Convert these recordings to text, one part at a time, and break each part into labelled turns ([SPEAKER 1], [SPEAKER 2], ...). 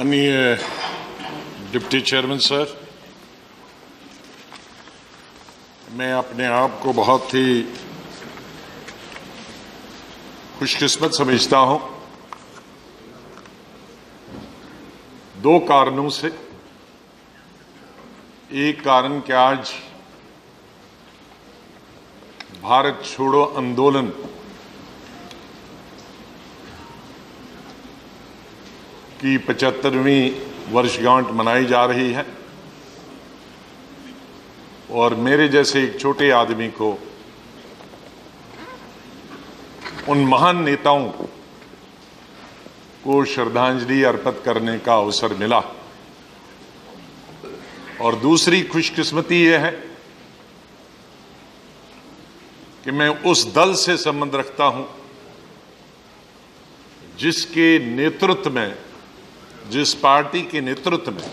[SPEAKER 1] माननीय deputy chairman sir, मैं अपने आप को बहुत ही खुशकिस्मत समझता हूं, दो कारणों से। एक कारण कि आज भारत छोड़ो आंदोलन की 75वीं वर्षगांठ मनाई जा रही है और मेरे जैसे एक छोटे आदमी को उन महान नेताओं को श्रद्धांजलि अर्पित करने का अवसर मिला। और दूसरी खुशकिस्मती यह है कि मैं उस दल से संबंध रखता हूं जिसके नेतृत्व में, जिस पार्टी के नेतृत्व में,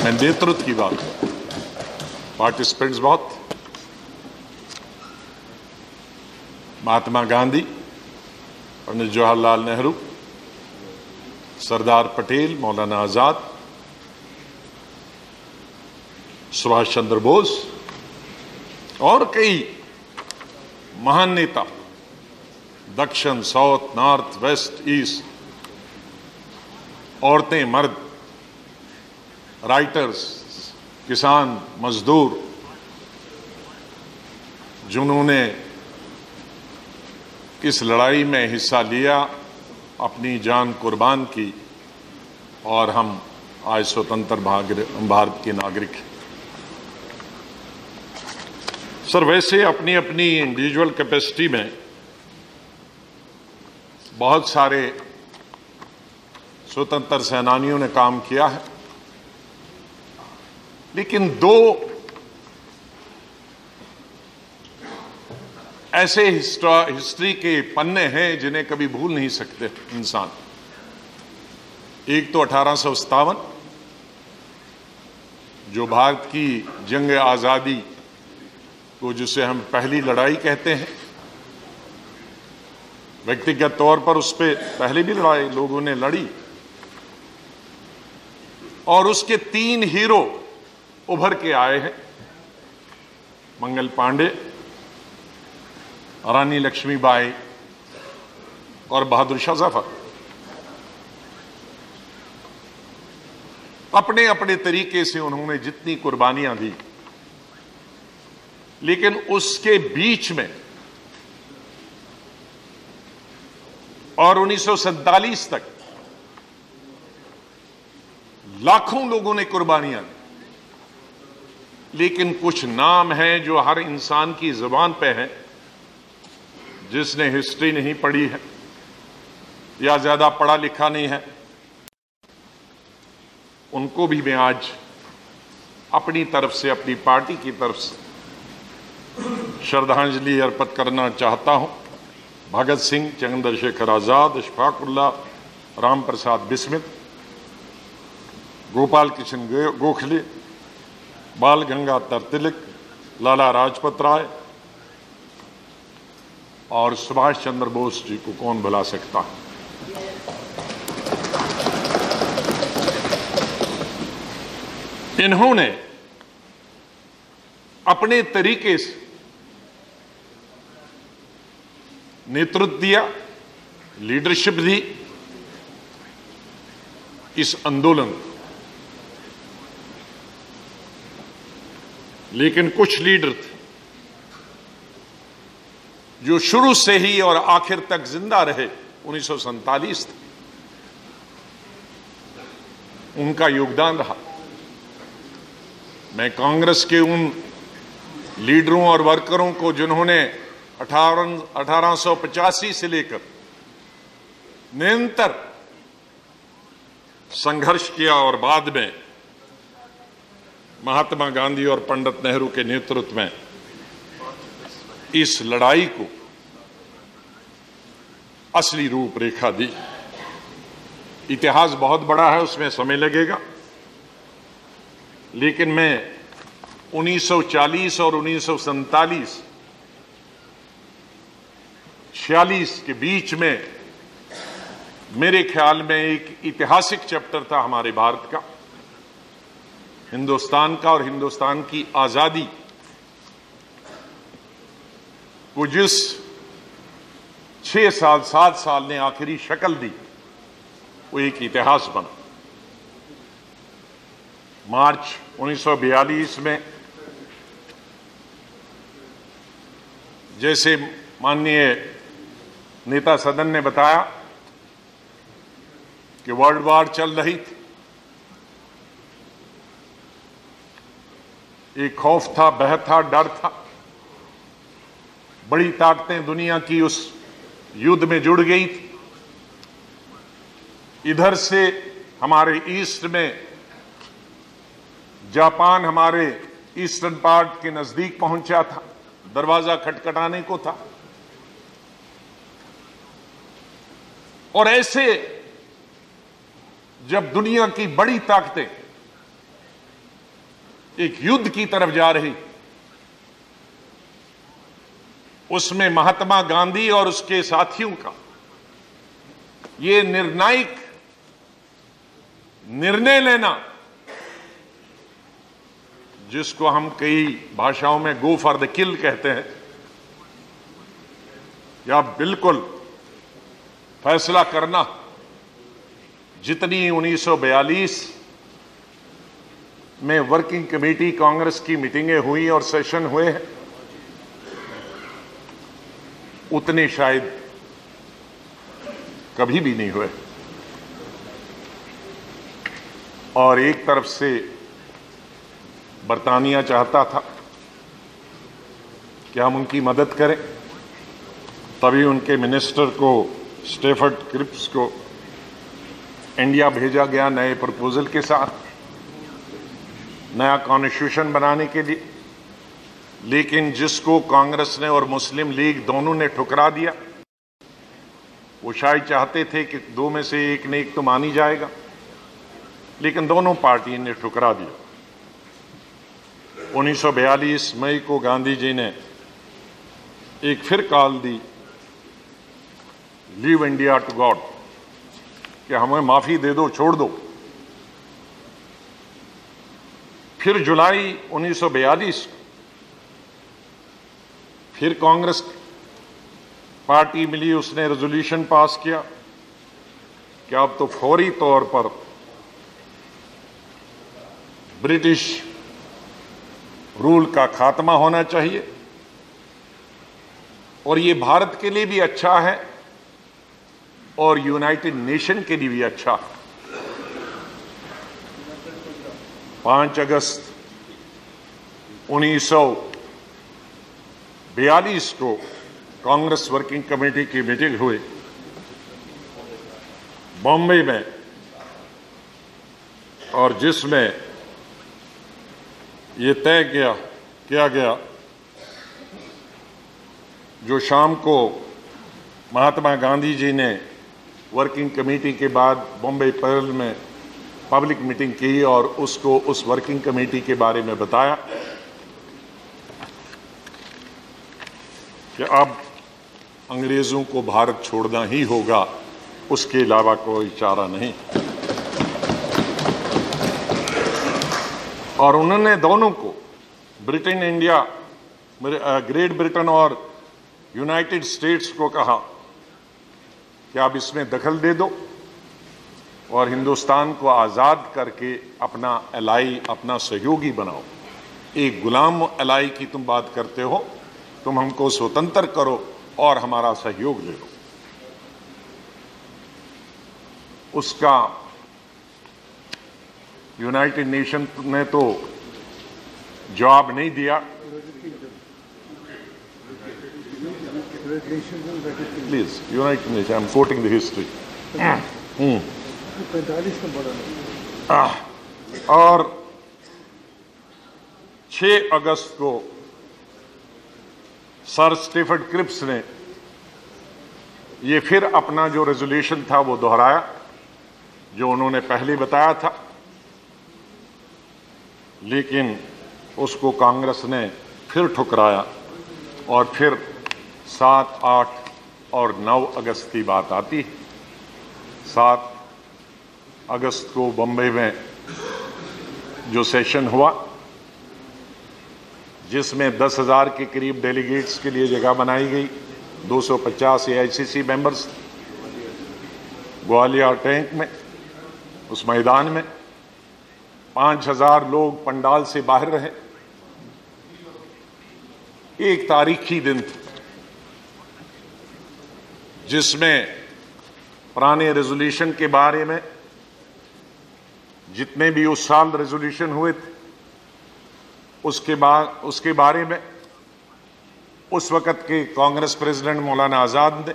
[SPEAKER 1] मैं नेतृत्व की बात, पार्टिसिपेंट्स बहुत, महात्मा गांधी, पंडित जवाहरलाल नेहरू, सरदार पटेल, मौलाना आजाद, सुभाष चंद्र बोस और कई महान नेता, दक्षिण, साउथ, नॉर्थ, वेस्ट, ईस्ट, औरतें, मर्द, राइटर्स, किसान, मजदूर, जिन्होंने इस लड़ाई में हिस्सा लिया, अपनी जान कुर्बान की और हम आज स्वतंत्र भारत के नागरिक हैं। सर, वैसे अपनी अपनी इंडिविजुअल कैपेसिटी में बहुत सारे स्वतंत्र सेनानियों ने काम किया है, लेकिन दो ऐसे हिस्ट्री के पन्ने हैं जिन्हें कभी भूल नहीं सकते इंसान। एक तो 1857 जो भारत की जंग आजादी को, जिसे हम पहली लड़ाई कहते हैं, व्यक्तिगत तौर पर उस पर पहले भी लड़ाई लोगों ने लड़ी और उसके 3 हीरो उभर के आए हैं, मंगल पांडे, रानी लक्ष्मीबाई और बहादुर शाह जफर। अपने अपने तरीके से उन्होंने जितनी कुर्बानियां दी, लेकिन उसके बीच में और 1947 तक लाखों लोगों ने कुर्बानियां दी, लेकिन कुछ नाम हैं जो हर इंसान की जुबान पे हैं, जिसने हिस्ट्री नहीं पढ़ी है या ज्यादा पढ़ा लिखा नहीं है, उनको भी मैं आज अपनी तरफ से, अपनी पार्टी की तरफ से श्रद्धांजलि अर्पित करना चाहता हूं। भगत सिंह, चंद्रशेखर आजाद, अशफाक उल्लाह, राम प्रसाद बिस्मिल, गोपाल कृष्ण गोखले, बाल गंगाधर तिलक, लाला लाजपत राय और सुभाष चंद्र बोस जी को कौन भुला सकता है। इन्होंने अपने तरीके से नेतृत्व दिया, लीडरशिप दी इस आंदोलन को। लेकिन कुछ लीडर थे जो शुरू से ही और आखिर तक जिंदा रहे, 1947 तक उनका योगदान रहा। मैं कांग्रेस के उन लीडरों और वर्करों को जिन्होंने 1885 से लेकर निरंतर संघर्ष किया और बाद में महात्मा गांधी और पंडित नेहरू के नेतृत्व में इस लड़ाई को असली रूपरेखा दी। इतिहास बहुत बड़ा है, उसमें समय लगेगा, लेकिन मैं 1940 और 1947 46 के बीच में मेरे ख्याल में एक ऐतिहासिक चैप्टर था हमारे भारत का, हिंदुस्तान का, और हिंदुस्तान की आजादी को जिस 6 साल 7 साल ने आखिरी शक्ल दी, वो एक इतिहास बना। मार्च 1942 में जैसे माननीय नेता सदन ने बताया कि वर्ल्ड वॉर चल रही थी, एक खौफ था, भय था, डर था। बड़ी ताकतें दुनिया की उस युद्ध में जुड़ गई थी। इधर से हमारे ईस्ट में जापान हमारे ईस्टर्न पार्ट के नजदीक पहुंचा था, दरवाजा खटखटाने को था। और ऐसे जब दुनिया की बड़ी ताकतें एक युद्ध की तरफ जा रही, उसमें महात्मा गांधी और उसके साथियों का ये निर्णायक निर्णय लेना, जिसको हम कई भाषाओं में गो फॉर द किल कहते हैं, या बिल्कुल फैसला करना, जितनी 1942 में वर्किंग कमेटी कांग्रेस की मीटिंगें हुई और सेशन हुए हैं, उतने शायद कभी भी नहीं हुए। और एक तरफ से बरतानिया चाहता था कि हम उनकी मदद करें, तभी उनके मिनिस्टर को स्टेफर्ड क्रिप्स को इंडिया भेजा गया नए प्रपोजल के साथ, नया कॉन्स्टिट्यूशन बनाने के लिए। लेकिन जिसको कांग्रेस ने और मुस्लिम लीग दोनों ने ठुकरा दिया। वो शायद चाहते थे कि दो में से एक ने एक तो मानी जाएगा, लेकिन दोनों पार्टी ने ठुकरा दिया। 1942 मई को गांधी जी ने एक फिर कॉल दी, लीव इंडिया टू गॉड, कि हमें माफी दे दो, छोड़ दो। फिर जुलाई 1942 फिर कांग्रेस पार्टी मिली, उसने रेजोल्यूशन पास किया कि अब तो फौरी तौर पर ब्रिटिश रूल का खात्मा होना चाहिए, और ये भारत के लिए भी अच्छा है और यूनाइटेड नेशन के लिए भी अच्छा है। 5 अगस्त 1942 को कांग्रेस वर्किंग कमेटी की मीटिंग हुई बॉम्बे में, और जिसमें ये तय किया गया, जो शाम को महात्मा गांधी जी ने वर्किंग कमेटी के बाद बॉम्बे पर्ल में पब्लिक मीटिंग की और उसको उस वर्किंग कमेटी के बारे में बताया कि अब अंग्रेजों को भारत छोड़ना ही होगा, उसके अलावा कोई चारा नहीं। और उन्होंने दोनों को, ब्रिटेन इंडिया, ग्रेट ब्रिटेन और यूनाइटेड स्टेट्स को कहा कि आप इसमें दखल दे दो और हिंदुस्तान को आज़ाद करके अपना एलाई, अपना सहयोगी बनाओ। एक गुलाम एलाई की तुम बात करते हो, तुम हमको स्वतंत्र करो और हमारा सहयोग ले लो। उसका यूनाइटेड नेशन ने तो जवाब नहीं दिया। Please, United nation, I am quoting the history.
[SPEAKER 2] 45 में बड़ा
[SPEAKER 1] और 6 अगस्त को सर स्टेफर्ड क्रिप्स ने ये फिर अपना जो रेजोल्यूशन था वो दोहराया, जो उन्होंने पहले बताया था, लेकिन उसको कांग्रेस ने फिर ठुकराया। और फिर 7, 8 और 9 अगस्त की बात आती है। 7 अगस्त को बम्बई में जो सेशन हुआ, जिसमें 10,000 के करीब डेलीगेट्स के लिए जगह बनाई गई, 250 AICC मेंबर्स ग्वालियर टैंक में, उस मैदान में 5,000 लोग पंडाल से बाहर रहे। एक तारीखी दिन था जिसमें पुराने रेजोल्यूशन के बारे में, जितने भी उस साल रेजोल्यूशन हुए थे, उसके बारे में उस वक्त के कांग्रेस प्रेसिडेंट मौलाना आजाद ने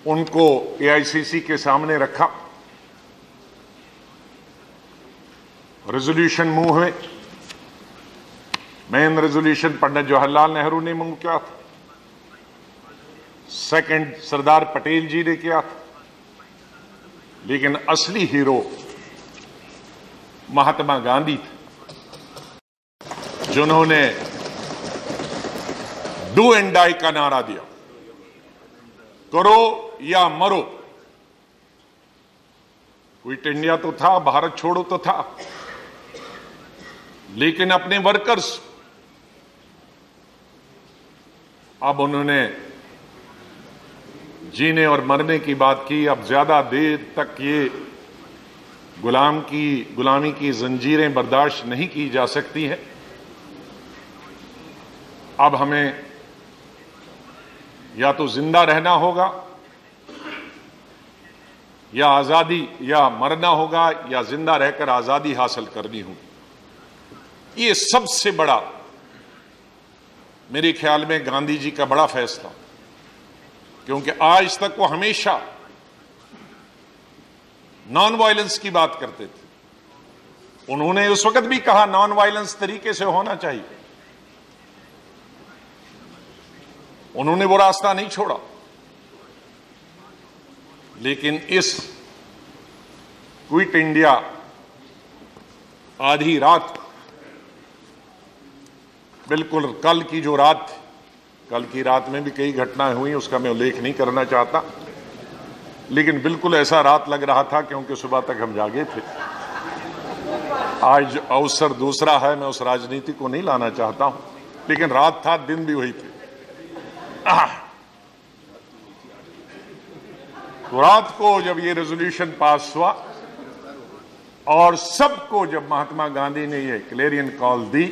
[SPEAKER 1] उनको AICC के सामने रखा। रेजोल्यूशन मूव हुए। मेन रेजोल्यूशन पंडित जवाहरलाल नेहरू ने मूव किया था, सेकंड सरदार पटेल जी ने किया था, लेकिन असली हीरो महात्मा गांधी थे, जिन्होंने डू एंड डाई का नारा दिया, करो या मरो। क्विट इंडिया तो था, भारत छोड़ो तो था, लेकिन अपने वर्कर्स, अब उन्होंने जीने और मरने की बात की। अब ज्यादा देर तक ये गुलामी की जंजीरें बर्दाश्त नहीं की जा सकती हैं। अब हमें या तो जिंदा रहना होगा, या आजादी, या मरना होगा, या जिंदा रहकर आजादी हासिल करनी होगी। ये सबसे बड़ा, मेरे ख्याल में, गांधी जी का बड़ा फैसला, क्योंकि आज तक वो हमेशा नॉन वायलेंस की बात करते थे। उन्होंने उस वक्त भी कहा नॉन वायलेंस तरीके से होना चाहिए, उन्होंने वो रास्ता नहीं छोड़ा। लेकिन इस क्विट इंडिया आधी रात, बिल्कुल कल की जो रात थी, कल की रात में भी कई घटनाएं हुई, उसका मैं उल्लेख नहीं करना चाहता, लेकिन बिल्कुल ऐसा रात लग रहा था क्योंकि सुबह तक हम जागे थे। आज अवसर दूसरा है, मैं उस राजनीति को नहीं लाना चाहता हूं, लेकिन रात था, दिन भी वही थे। तो रात को जब ये रेजोल्यूशन पास हुआ और सबको, जब महात्मा गांधी ने ये क्लेरियन कॉल दी,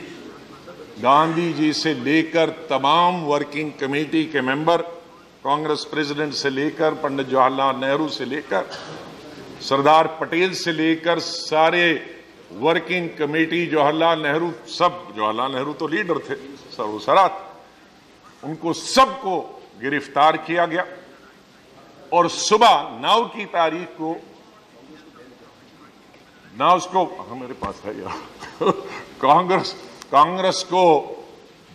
[SPEAKER 1] गांधी जी से लेकर तमाम वर्किंग कमेटी के मेंबर, कांग्रेस प्रेसिडेंट से लेकर पंडित जवाहरलाल नेहरू से लेकर सरदार पटेल से लेकर सारे वर्किंग कमेटी, जवाहरलाल नेहरू, सब, जवाहरलाल नेहरू तो लीडर थे सर्वसरात, उनको सबको गिरफ्तार किया गया। और सुबह 9 की तारीख को, ना उसको, मेरे पास है यार, कांग्रेस को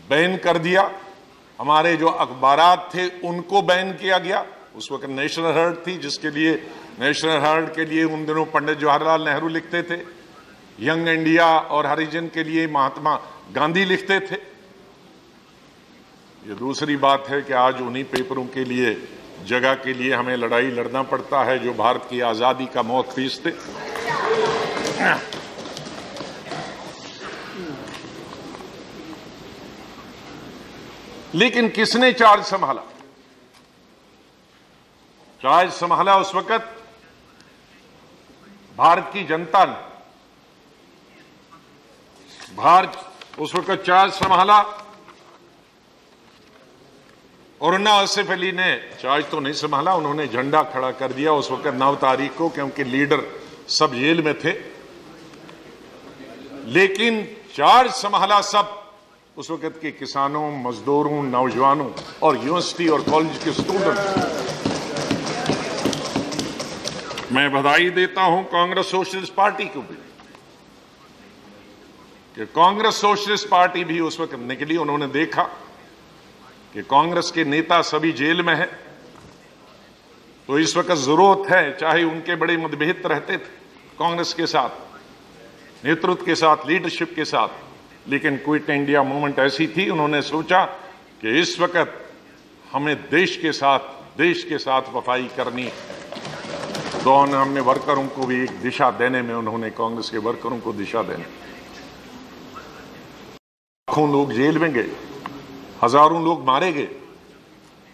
[SPEAKER 1] बैन कर दिया। हमारे जो अखबारात थे उनको बैन किया गया। उस वक्त नेशनल हेराल्ड थी, जिसके लिए, नेशनल हेराल्ड के लिए उन दिनों पंडित जवाहरलाल नेहरू लिखते थे, यंग इंडिया और हरिजन के लिए महात्मा गांधी लिखते थे। ये दूसरी बात है कि आज उन्हीं पेपरों के लिए, जगह के लिए हमें लड़ाई लड़ना पड़ता है, जो भारत की आजादी का मौत फीसते। लेकिन किसने चार्ज संभाला? चार्ज संभाला उस वक्त भारत की जनता ने। भारत उस वक्त चार्ज संभाला, और अन्ना आसिफ अली ने चार्ज तो नहीं संभाला, उन्होंने झंडा खड़ा कर दिया उस वक्त 9 तारीख को, क्योंकि लीडर सब जेल में थे। लेकिन चार्ज संभाला सब उस वक्त के किसानों, मजदूरों, नौजवानों और यूनिवर्सिटी और कॉलेज के स्टूडेंट। मैं बधाई देता हूं कांग्रेस सोशलिस्ट पार्टी को भी, कि कांग्रेस सोशलिस्ट पार्टी भी उस वक्त निकली। उन्होंने देखा कि कांग्रेस के नेता सभी जेल में हैं, तो इस वक्त जरूरत है, चाहे उनके बड़े मतभेद रहते थे कांग्रेस के साथ, नेतृत्व के साथ, लीडरशिप के साथ, लेकिन क्विट इंडिया मूवमेंट ऐसी थी, उन्होंने सोचा कि इस वक्त हमें देश के साथ देश के साथ वफाई करनी। तो हमने वर्करों को भी एक दिशा देने में, उन्होंने कांग्रेस के वर्करों को दिशा देने, लाखों लोग जेल में गए, हजारों लोग मारे गए,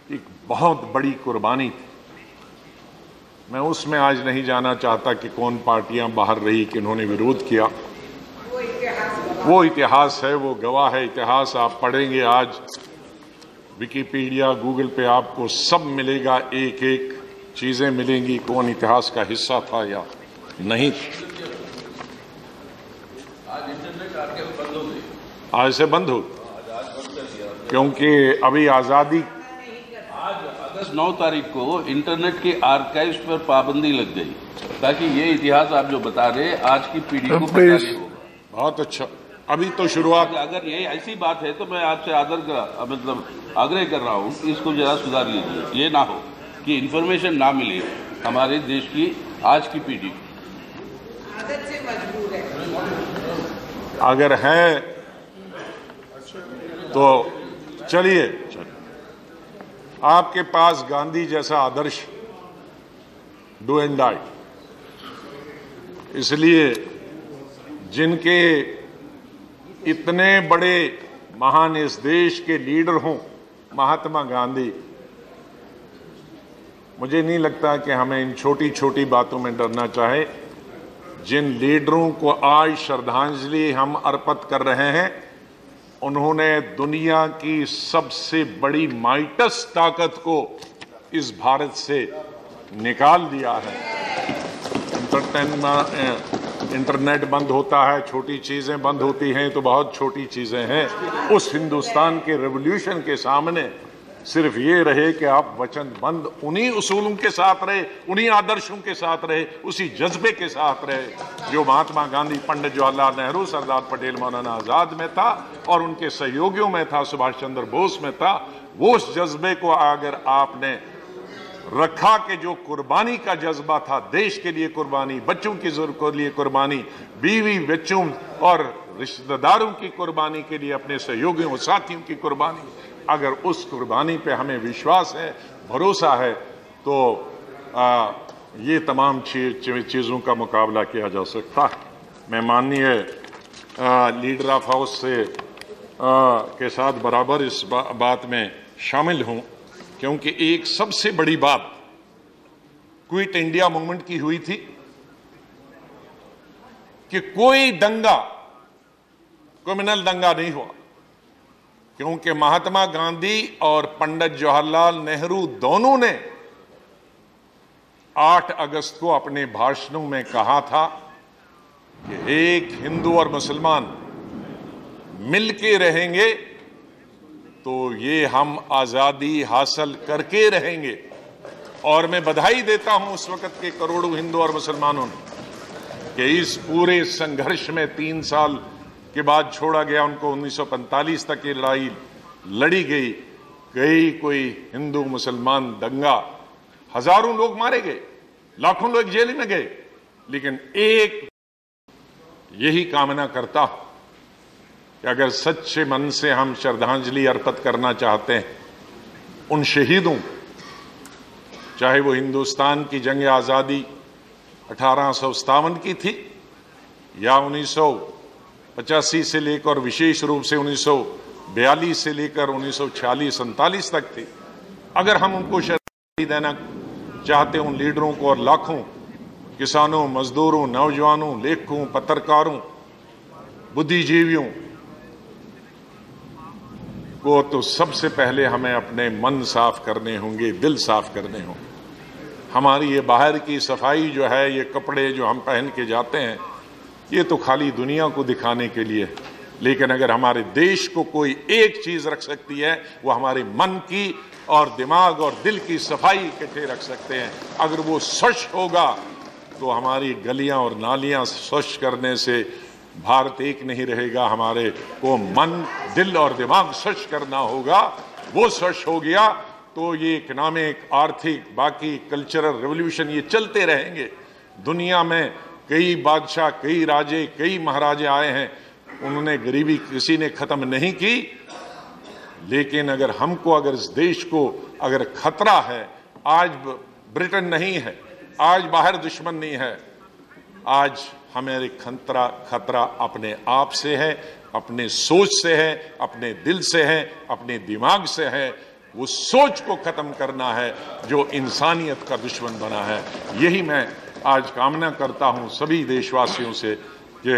[SPEAKER 1] एक बहुत बड़ी कुर्बानी थी। मैं उसमें आज नहीं जाना चाहता कि कौन पार्टियां बाहर रही, कि उन्होंने विरोध किया। वो इतिहास है, वो गवाह है इतिहास। आप पढ़ेंगे आज विकिपीडिया, गूगल पे आपको सब मिलेगा, एक एक चीजें मिलेंगी, कौन इतिहास का हिस्सा था या नहीं। आज से बंद हो, क्योंकि अभी आजादी,
[SPEAKER 3] आज अगस्त 9 तारीख को इंटरनेट के आर्काइव्स पर पाबंदी लग गई, ताकि ये इतिहास आप जो बता रहे आज की पीढ़ी को पता नहीं होगा।
[SPEAKER 1] बहुत अच्छा। अभी तो शुरुआत,
[SPEAKER 3] अगर ये ऐसी बात है तो मैं आपसे आग्रह कर रहा हूँ कि इसको जरा सुधार लीजिए। ये ना हो कि इंफॉर्मेशन ना मिले हमारे देश की आज की पीढ़ी को।
[SPEAKER 4] आदत से मजबूर है।
[SPEAKER 1] अगर है तो चलिए, आपके पास गांधी जैसा आदर्श, डू एंड डाई, इसलिए जिनके इतने बड़े महान इस देश के लीडर हों, महात्मा गांधी, मुझे नहीं लगता कि हमें इन छोटी छोटी बातों में डरना चाहे। जिन लीडरों को आज श्रद्धांजलि हम अर्पित कर रहे हैं, उन्होंने दुनिया की सबसे बड़ी माइटस ताकत को इस भारत से निकाल दिया है। इंटरनेट बंद होता है, छोटी चीजें बंद होती हैं तो बहुत छोटी चीजें हैं। उस हिंदुस्तान के रेवोल्यूशन के सामने सिर्फ ये रहे कि आप वचनबद्ध उन्हीं उसूलों के साथ रहे, उन्हीं आदर्शों के साथ रहे, उसी जज्बे के साथ रहे जो महात्मा गांधी, पंडित जवाहरलाल नेहरू, सरदार पटेल, मौलाना आजाद में था और उनके सहयोगियों में था, सुभाष चंद्र बोस में था। वो उस जज्बे को अगर आपने रखा कि जो कुर्बानी का जज्बा था, देश के लिए कुर्बानी, बच्चों की जरूरत के लिए कुर्बानी, बीवी बच्चों और रिश्तेदारों की कुर्बानी के लिए अपने सहयोगियों साथियों की कुर्बानी, अगर उस कुर्बानी पे हमें विश्वास है, भरोसा है, तो ये तमाम चीज़ों का मुकाबला किया जा सकता है। मैं माननीय लीडर ऑफ हाउस से के साथ बराबर इस बात में शामिल हूं, क्योंकि एक सबसे बड़ी बात क्विट इंडिया मूवमेंट की हुई थी कि कोई दंगा, क्रिमिनल दंगा नहीं हुआ, क्योंकि महात्मा गांधी और पंडित जवाहरलाल नेहरू दोनों ने 8 अगस्त को अपने भाषणों में कहा था कि एक हिंदू और मुसलमान मिलके रहेंगे तो ये हम आजादी हासिल करके रहेंगे। और मैं बधाई देता हूं उस वक्त के करोड़ों हिंदू और मुसलमानों कि इस पूरे संघर्ष में 3 साल के बाद छोड़ा गया उनको, 1945 तक ये लड़ाई लड़ी गई। कोई हिंदू मुसलमान दंगा, हजारों लोग मारे गए, लाखों लोग जेल में गए, लेकिन एक यही कामना करता हूं कि अगर सच्चे मन से हम श्रद्धांजलि अर्पित करना चाहते हैं उन शहीदों, चाहे वो हिंदुस्तान की जंग आजादी 1857 की थी या 1985 से लेकर, विशेष रूप से 1942 से लेकर 1946-47 तक थी, अगर हम उनको श्रद्धांजलि देना चाहते हैं, उन लीडरों को और लाखों किसानों, मजदूरों, नौजवानों, लेखकों, पत्रकारों, बुद्धिजीवियों को, तो सबसे पहले हमें अपने मन साफ करने होंगे, दिल साफ करने होंगे। हमारी ये बाहर की सफाई जो है, ये कपड़े जो हम पहन के जाते हैं, ये तो खाली दुनिया को दिखाने के लिए, लेकिन अगर हमारे देश को कोई एक चीज रख सकती है वो हमारे मन की और दिमाग और दिल की सफाई इकट्ठे रख सकते हैं। अगर वो स्वच्छ होगा तो हमारी गलियां और नालियां स्वच्छ करने से भारत एक नहीं रहेगा। हमारे को मन, दिल और दिमाग स्वच्छ करना होगा। वो स्वच्छ हो गया तो ये इकोनॉमिक, आर्थिक, बाकी कल्चरल रेवोल्यूशन ये चलते रहेंगे। दुनिया में कई बादशाह, कई राजे, कई महाराजे आए हैं, उन्होंने गरीबी किसी ने खत्म नहीं की, लेकिन अगर हमको, अगर इस देश को अगर खतरा है आज ब्रिटेन नहीं है, आज बाहर दुश्मन नहीं है, आज हमारे खतरा अपने आप से है, अपने सोच से है, अपने दिल से है, अपने दिमाग से है। वो सोच को खत्म करना है जो इंसानियत का दुश्मन बना है। यही मैं आज कामना करता हूं सभी देशवासियों से कि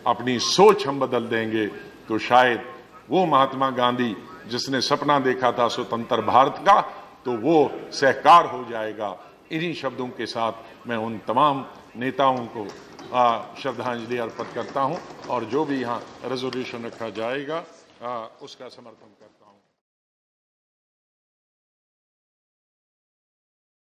[SPEAKER 1] अपनी सोच हम बदल देंगे तो शायद वो महात्मा गांधी जिसने सपना देखा था स्वतंत्र भारत का, तो वो साकार हो जाएगा। इन्हीं शब्दों के साथ मैं उन तमाम नेताओं को श्रद्धांजलि अर्पित करता हूं और जो भी यहाँ रेजोल्यूशन रखा जाएगा उसका समर्थन करता हूं।